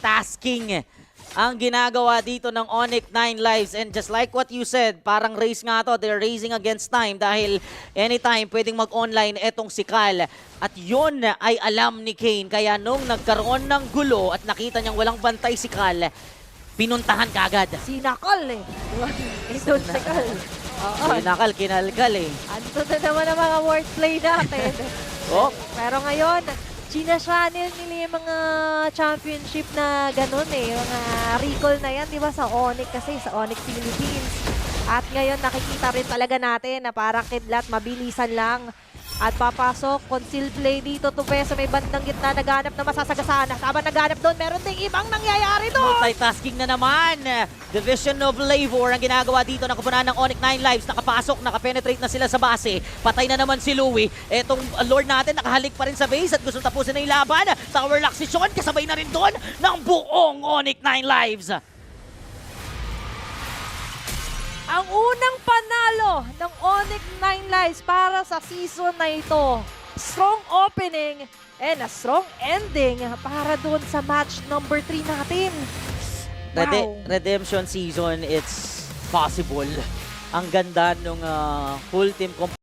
multitasking ang ginagawa dito ng Onyx 9 Lives. And just like what you said, parang race nga to. They're racing against time dahil anytime pwedeng mag-online etong si Kal. At yun ay alam ni Kane. Kaya nung nagkaroon ng gulo at nakita niyang walang bantay si Kal, pinuntahan kagad. Sinakal eh. Ito si Kal. Sinakal, kinalkal eh. Anto na naman ang mga wordplay natin. Oh. Pero ngayon, sinashanel nila yung mga championship na ganun eh. Mga recall na yan, di ba, sa Onyx kasi, sa Onyx Philippines. At ngayon, nakikita rin talaga natin na parang kidlat, mabilisan lang. At papasok, conceal play dito, Tupe sa may bandang gitna, naghanap na masasagasaan. Habang naghanap doon, meron ding ibang nangyayari doon. Multitasking na naman. Division of Labor ang ginagawa dito ng kupunan ng Onyx 9 Lives. Nakapasok, nakapenetrate na sila sa base. Patay na naman si Louie. Etong Lord natin nakahalik pa rin sa base at gusto tapusin na yung laban. Tower lock si Sean, kasabay na rin doon ng buong Onyx 9 Lives. Ang unang panalo ng Onyx 9 Lives para sa season na ito. Strong opening and a strong ending para doon sa match number 3 natin. Wow. Redemption season, it's possible. Ang ganda nung full team